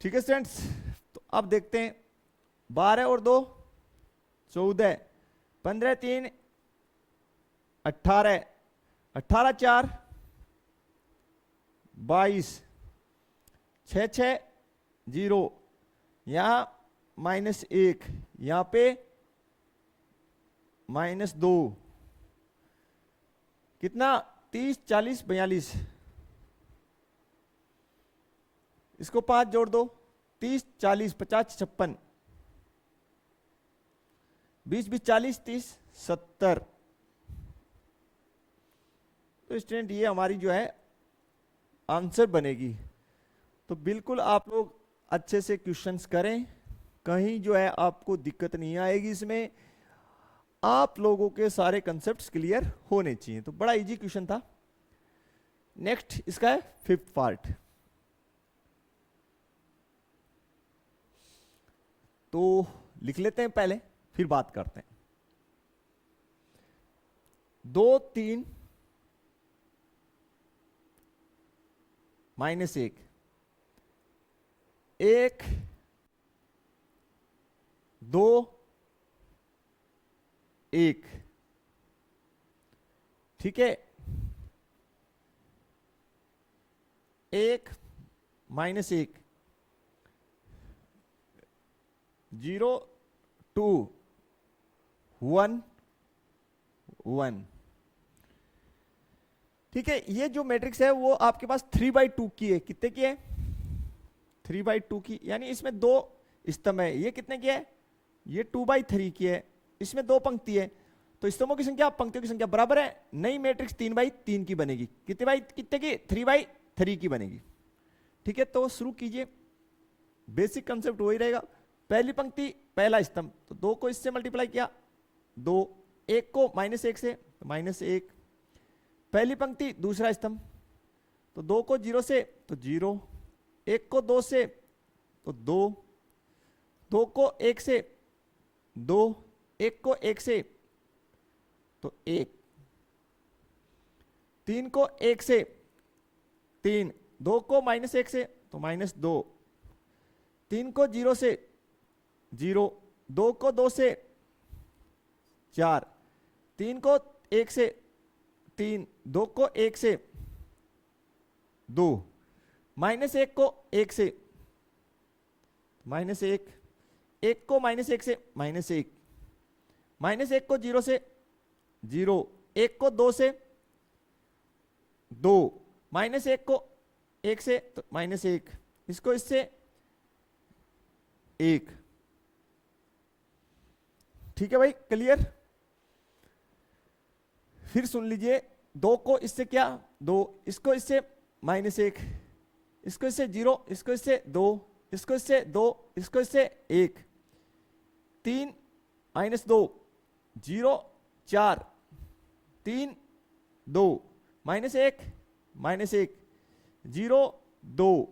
ठीक है स्टूडेंट्स, तो अब देखते हैं 12 और 2 14, 15 3 18, 18 4 22, 6 6 0, यहां -1, यहां पे -2, कितना 30 40 42, इसको 5 जोड़ दो, 30 40 50 56, 20 20 40 30 70। तो स्टूडेंट ये हमारी जो है आंसर बनेगी। तो बिल्कुल आप लोग अच्छे से क्वेश्चंस करें, कहीं जो है आपको दिक्कत नहीं आएगी इसमें, आप लोगों के सारे कंसेप्ट्स क्लियर होने चाहिए। तो बड़ा इजी क्वेश्चन था। नेक्स्ट इसका है 5th पार्ट। तो लिख लेते हैं पहले, फिर बात करते हैं। 2 3 -1 1 2 1, ठीक है। 1 -1 0 2 1 1, ठीक है। ये जो मैट्रिक्स है वो आपके पास 3/2 की है। कितने की है? 3/2 की, यानी इसमें 2 स्तंभ है। ये कितने की है? ये 2/3 की है। इसमें 2 पंक्ति है, तो स्तंभों की संख्या पंक्तियों की संख्या बराबर है। नई मैट्रिक्स 3/3 की बनेगी। कितने की? 3/3 की बनेगी, ठीक है। तो शुरू कीजिए, बेसिक कंसेप्ट वही रहेगा। पहली पंक्ति पहला स्तंभ, तो 2 को इससे मल्टीप्लाई किया 2, 1 को -1 से तो -1। पहली पंक्ति दूसरा स्तंभ, तो 2 को 0 से तो 0, 1 को 2 से तो 2, 2 को 1 से 2, 1 को 1 से तो 1, 3 को 1 से 3, 2 को -1 से तो -2, 3 को 0 से 0, 2 को 2 से 4, 3 को 1 से 3, 2 को 1 से 2, -1 को 1 से -1, 1 को -1 से -1, -1 को 0 से 0, 1 को 2 से 2, -1 को 1 से तो -1, इसको इससे 1, ठीक है भाई, क्लियर। फिर सुन लीजिए, 2 को इससे क्या 2, इसको इससे -1, इसको इससे 0, इसको इससे 2, इसको इससे 2, इसको इससे 1, 3 -2 0 4, 3 2 -1 -1 0 2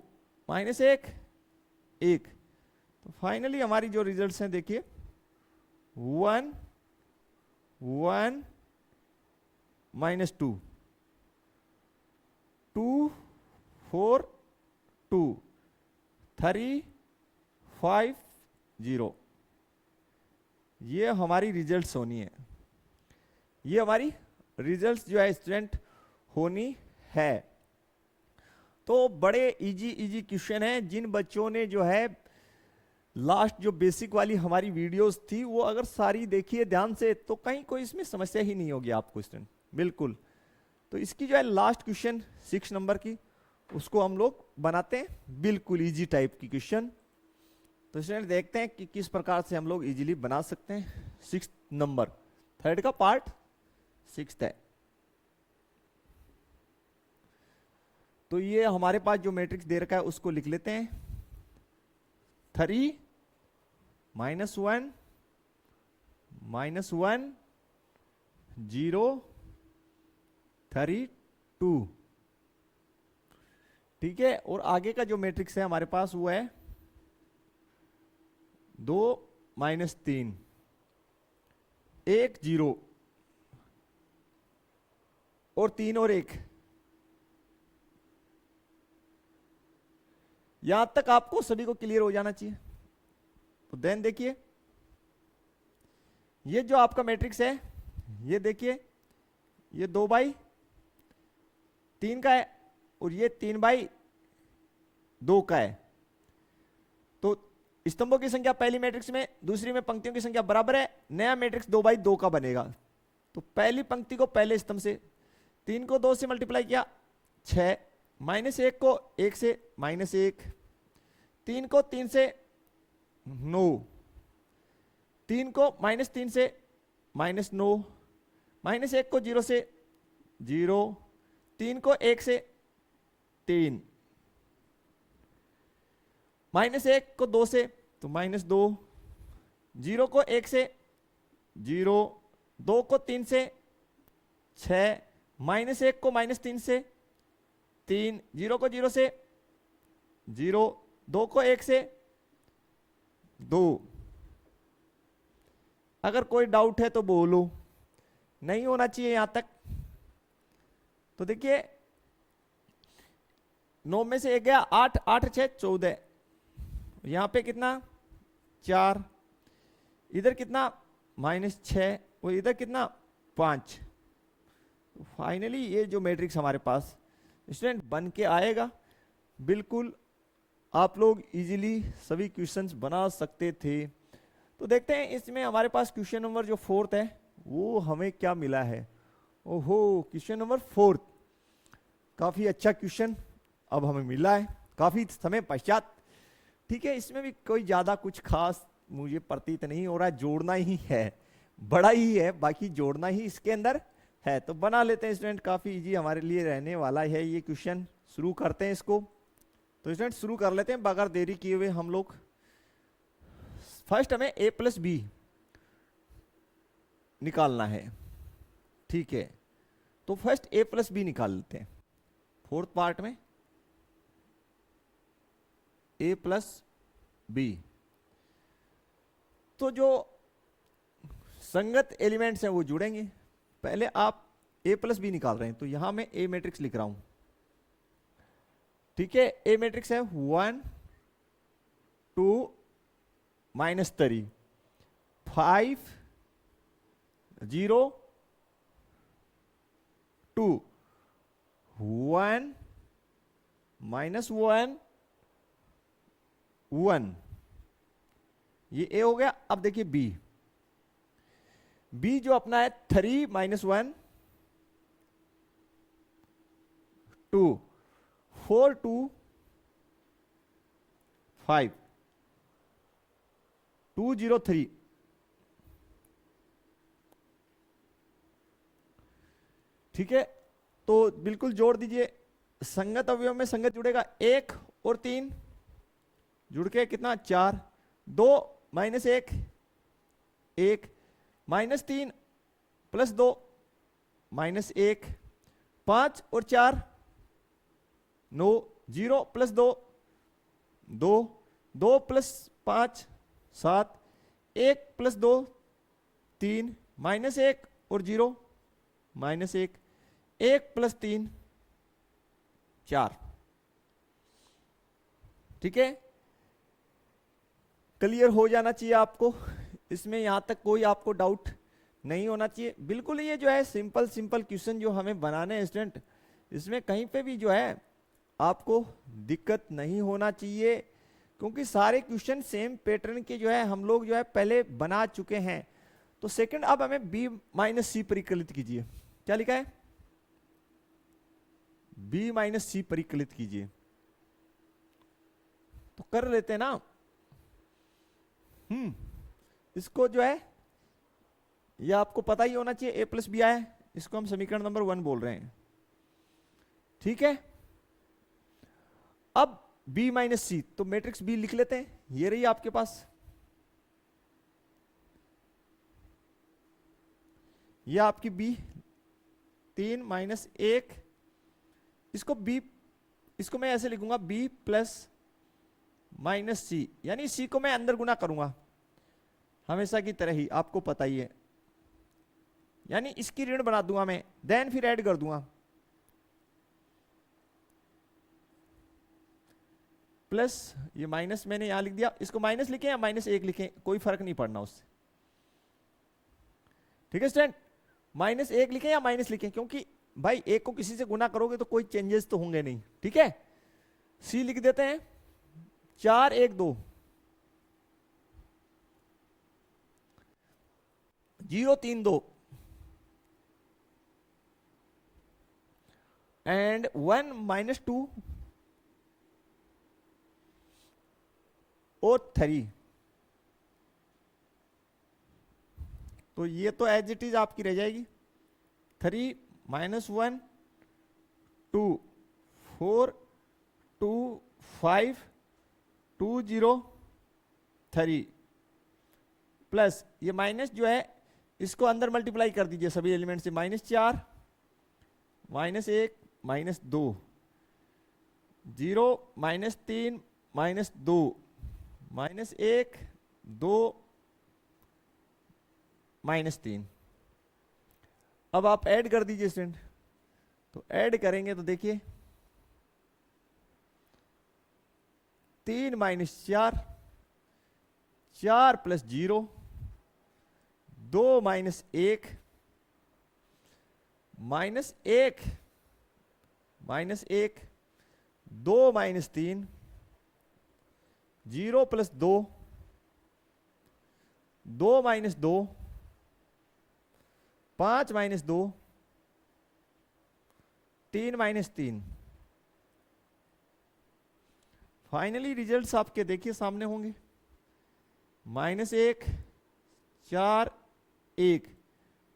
-1 1। तो फाइनली हमारी जो रिजल्ट्स हैं देखिए 1 1 -2 2 4 2 3 5 0। ये हमारी रिजल्ट्स होनी है, ये हमारी रिजल्ट्स जो है स्टूडेंट होनी है। तो बड़े इजी क्वेश्चन हैं। जिन बच्चों ने जो है लास्ट जो बेसिक वाली हमारी वीडियोस थी वो अगर सारी देखिए ध्यान से, तो कहीं कोई इसमें समस्या ही नहीं होगी आपको स्टूडेंट, बिल्कुल। तो इसकी जो है लास्ट क्वेश्चन 6 नंबर की, उसको हम लोग बनाते हैं बिल्कुल इजी टाइप की क्वेश्चन। तो स्टूडेंट देखते हैं कि किस प्रकार से हम लोग इजीली बना सकते हैं। 6 नंबर, 3rd का पार्ट 6th है। तो ये हमारे पास जो मैट्रिक्स दे रखा है उसको लिख लेते हैं। 3 -1 -1 0 3 2, ठीक है। और आगे का जो मैट्रिक्स है हमारे पास वो है 2 -3 1 0 और 3 और 1। यहां तक आपको सभी को क्लियर हो जाना चाहिए। तो देन देखिए, ये जो आपका मैट्रिक्स है, ये देखिए ये 2/3 का है और ये 3/2 का है। तो स्तंभों की संख्या पहली मैट्रिक्स में, दूसरी में पंक्तियों की संख्या बराबर है। नया मैट्रिक्स 2/2 का बनेगा। तो पहली पंक्ति को पहले स्तंभ से, 3 को 2 से मल्टीप्लाई किया 6, -1 को 1 से -1, 3 को 3 से 9, 3 को -3 से -9, -1 को 0 से 0, 3 को 1 से 3, -1 को 2 से तो -2, 0 को 1 से 0, 2 को 3 से 6, -1 को -3 से 3, 0 को 0 से 0, 2 को 1 से 2। अगर कोई डाउट है तो बोलो, नहीं होना चाहिए यहां तक। तो देखिए 9 में से 1 गया 8, 8 6 14, यहां पे कितना 4, इधर कितना -6 और इधर कितना 5। तो फाइनली ये जो मैट्रिक्स हमारे पास स्टूडेंट बन के आएगा। बिल्कुल आप लोग इजीली सभी क्वेश्चंस बना सकते थे। तो देखते हैं इसमें हमारे पास क्वेश्चन नंबर जो 4th है वो हमें क्या मिला है। ओहो, क्वेश्चन नंबर 4th, काफी अच्छा क्वेश्चन अब हमें मिला है काफी समय पश्चात। ठीक है, इसमें भी कोई ज्यादा कुछ खास मुझे प्रतीत नहीं हो रहा है, जोड़ना ही है, बड़ा ही है, बाकी जोड़ना ही इसके अंदर है। तो बना लेते हैं स्टूडेंट, काफी इजी हमारे लिए रहने वाला है ये क्वेश्चन। शुरू करते हैं इसको। तो स्टूडेंट शुरू कर लेते हैं बगैर देरी किए हुए हम लोग। फर्स्ट हमें a + b निकालना है। ठीक है, तो फर्स्ट a + b निकाल लेते हैं 4th पार्ट में। a + b, तो जो संगत एलिमेंट्स हैं वो जुड़ेंगे। पहले आप a + b निकाल रहे हैं, तो यहां मैं a मैट्रिक्स लिख रहा हूं। ठीक है, a मैट्रिक्स है 1 2 -3, 5 0 2, 1 -1 1, ये a हो गया। अब देखिए b जो अपना है 3 -1 2, 4 2 5 2 0 3। ठीक है, तो बिल्कुल जोड़ दीजिए। संगत अवयव में संगत जुड़ेगा 1 और 3 जुड़ के कितना 4, 2 -1 1, -3 + 2 -1, 5 और 4 9, 0 + 2 2, 2 + 5 7, 1 + 2 3, -1 और 0 -1, 1 + 3 4। ठीक है, क्लियर हो जाना चाहिए आपको, इसमें यहां तक कोई आपको डाउट नहीं होना चाहिए। बिल्कुल ये जो है सिंपल क्वेश्चन जो हमें बनाने हैं स्टूडेंट, इसमें कहीं पे भी जो है आपको दिक्कत नहीं होना चाहिए, क्योंकि सारे क्वेश्चन सेम पैटर्न के जो है हम लोग जो है पहले बना चुके हैं। तो सेकंड, अब हमें b - c परिकलित कीजिए। क्या लिखा है? b - c परिकलित कीजिए। तो कर लेते हैं ना। इसको जो है ये आपको पता ही होना चाहिए, a + b आया है, इसको हम समीकरण नंबर 1 बोल रहे हैं। ठीक है, अब b - c, तो मैट्रिक्स b लिख लेते हैं। ये रही आपके पास, ये आपकी b 3 - 1, इसको मैं ऐसे लिखूंगा b + c, यानी c को मैं अंदर गुना करूंगा हमेशा की तरह ही, आपको पता ही है, यानी इसकी ऋण बना दूंगा मैं, देन फिर ऐड कर दूंगा प्लस, ये माइनस मैंने यहां लिख दिया, इसको माइनस लिखें या -1 लिखें कोई फर्क नहीं पड़ना उससे। ठीक है स्टूडेंट, -1 लिखें या माइनस लिखें, क्योंकि भाई 1 को किसी से गुना करोगे तो कोई चेंजेस तो होंगे नहीं। ठीक है, c लिख देते हैं 4 1 2, 0 3 2 एंड 1 - 2 और 3। तो ये तो एज इट इज आपकी रह जाएगी 3 -1 2 4 2 5 2 0 3 प्लस ये माइनस जो है इसको अंदर मल्टीप्लाई कर दीजिए सभी एलिमेंट से, -4 -1 -2 0 -3 -2 -1 2 -3। अब आप ऐड कर दीजिए स्टूडेंट, तो ऐड करेंगे तो देखिए 3 -4 4 + 0 2 -1 -1 -1 2 -3 0 + 2 2 -2 5 -2 3 -3। फाइनली रिजल्ट्स आपके देखिए सामने होंगे, -1 4 1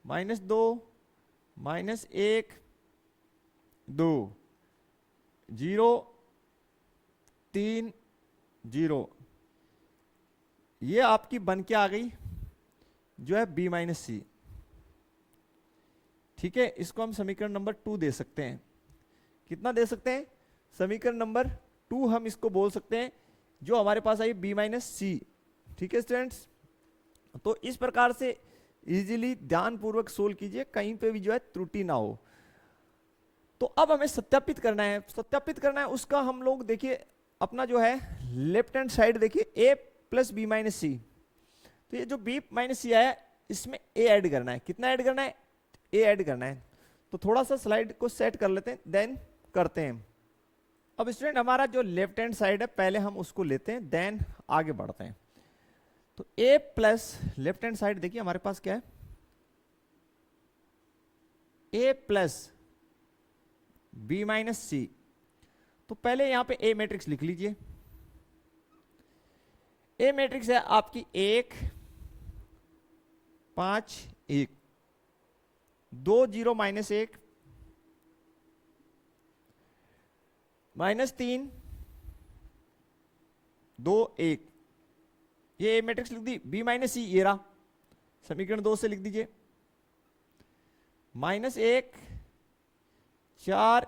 -2 -1 2 0 3 0। ये आपकी बन के आ गई जो है B-C। ठीक है, इसको हम समीकरण नंबर 2 दे सकते हैं। कितना दे सकते हैं? समीकरण नंबर 2 हम इसको बोल सकते हैं, जो हमारे पास आई B-C। ठीक है स्टूडेंट्स, तो इस प्रकार से इजीली ध्यानपूर्वक सोल्व कीजिए, कहीं पे भी जो है त्रुटि ना हो। तो अब हमें सत्यापित करना है, उसका हम लोग देखिए अपना जो है लेफ्ट हैंड साइड देखिए A + B-C। तो ये जो B-C है इसमें A ऐड करना है। कितना ऐड करना है? A ऐड करना है। तो थोड़ा सा स्लाइड को सेट कर लेते हैं, देन करते हैं। अब स्टूडेंट हमारा जो लेफ्ट हैंड साइड है पहले हम उसको लेते हैं, देन आगे बढ़ते हैं। तो A + लेफ्ट हैंड साइड देखिए हमारे पास क्या है, A + B-C। तो पहले यहां पे A मैट्रिक्स लिख लीजिए। A मैट्रिक्स है आपकी 1 5 1 2 0 -1 -3 2 1। ये A मैट्रिक्स लिख दी। B-C ये रहा, समीकरण 2 से लिख दीजिए -1 4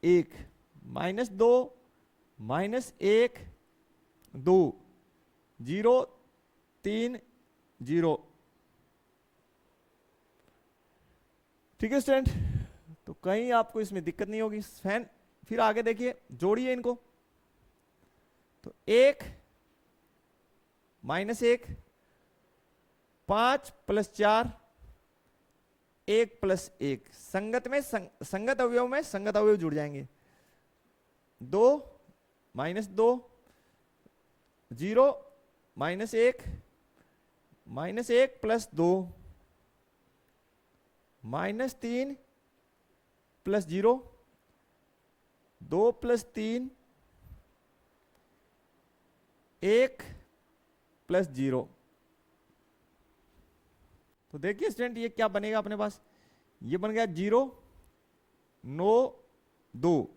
1 -2 -1 2 0 3 0। ठीक है स्टूडेंट, तो कहीं आपको इसमें दिक्कत नहीं होगी। फैन फिर आगे देखिए, जोड़िए इनको। तो 1 -1 5 + 4 1 + 1। संगत में संगत अवयव में संगत अवयव जुड़ जाएंगे। 2 -2 0 -1 -1 + 2 -3 + 0 2 + 3 1 + 0। तो देखिए स्टूडेंट ये क्या बनेगा अपने पास, ये बन गया 0 9 2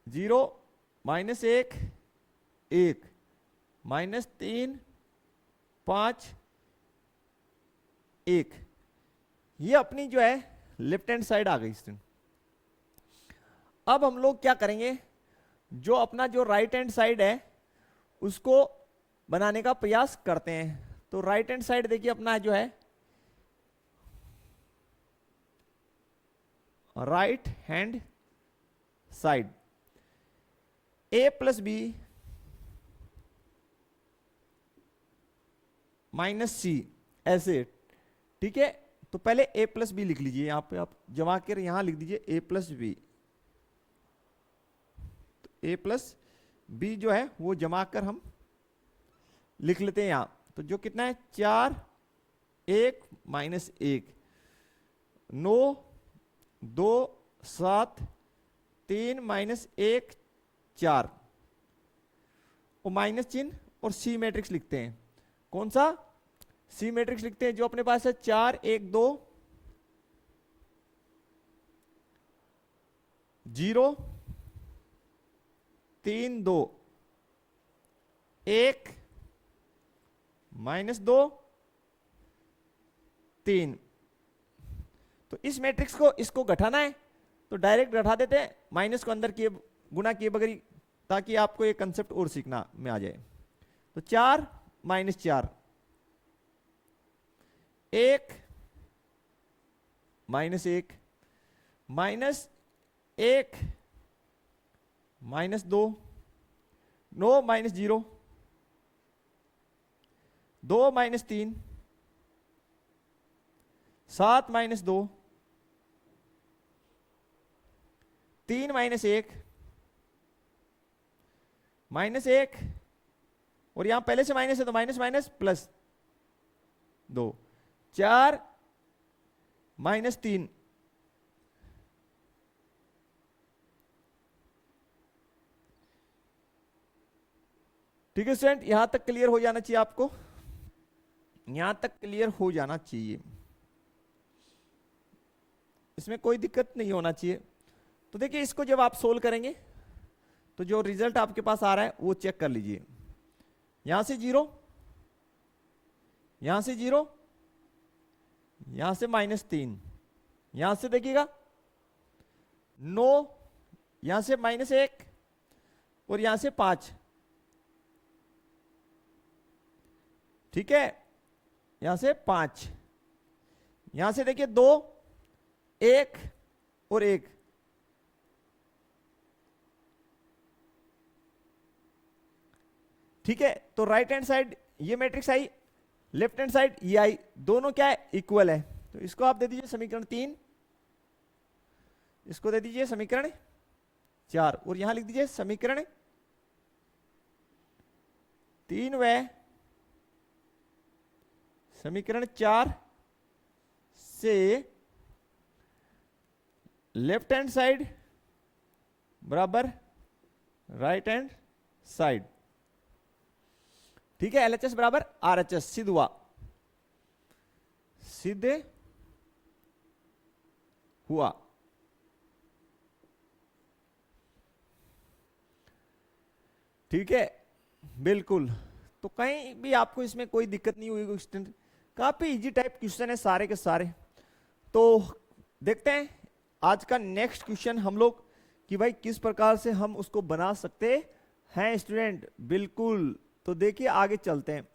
0 -1 1 -3 5 1। ये अपनी जो है लेफ्ट हैंड साइड आ गई स्टूडेंट। अब हम लोग क्या करेंगे, जो अपना जो राइट हैंड साइड है उसको बनाने का प्रयास करते हैं। तो राइट हैंड साइड देखिए अपना जो है right hand side A + B -C ऐसे। ठीक है, तो पहले A + B लिख लीजिए, यहां पे आप जमा कर यहां लिख दीजिए A + B। तो A + B जो है वो जमा कर हम लिख लेते हैं यहां। तो जो कितना है 4 1 -1 9 2 7 3 -1 4। और माइनस चिन्ह और सी मैट्रिक्स लिखते हैं। कौन सा? सी मैट्रिक्स लिखते हैं जो अपने पास है 4 1 2 0 3 2 1 -2 3। तो इस मैट्रिक्स को इसको घटाना है तो डायरेक्ट घटा देते हैं, माइनस को अंदर किए गुना किए बगैर, ताकि आपको ये कंसेप्ट और सीखना में आ जाए। तो 4 -4 1 -1 -1 -2 9 -0 2 -3 7 -2 3 -1 -1 और यहां पहले से माइनस है तो माइनस माइनस प्लस 2 4 -3 ठीक है स्टूडेंट, यहां तक क्लियर हो जाना चाहिए आपको, यहां तक क्लियर हो जाना चाहिए, इसमें कोई दिक्कत नहीं होना चाहिए। तो देखिए इसको जब आप सोल्व करेंगे तो जो रिजल्ट आपके पास आ रहा है वो चेक कर लीजिए। यहां से 0, यहां से 0, यहां से -3, यहां से देखिएगा 9, यहां से -1 और यहां से 5। ठीक है, यहां से 5, यहां से देखिए 2 1 और 1। ठीक है, तो राइट हैंड साइड ये मैट्रिक्स आई, लेफ्ट हैंड साइड ये आई, दोनों क्या है? इक्वल है। तो इसको आप दे दीजिए समीकरण 3, इसको दे दीजिए समीकरण 4 और यहां लिख दीजिए समीकरण 3 व समीकरण 4 से लेफ्ट हैंड साइड बराबर राइट हैंड साइड। ठीक है, LHS बराबर RHS सिद्ध हुआ, सिद्ध हुआ। ठीक है, बिल्कुल। तो कहीं भी आपको इसमें कोई दिक्कत नहीं हुई, काफी इजी टाइप क्वेश्चन है सारे के सारे। तो देखते हैं आज का नेक्स्ट क्वेश्चन हम लोग कि भाई किस प्रकार से हम उसको बना सकते हैं स्टूडेंट। बिल्कुल, तो देखिए आगे चलते हैं।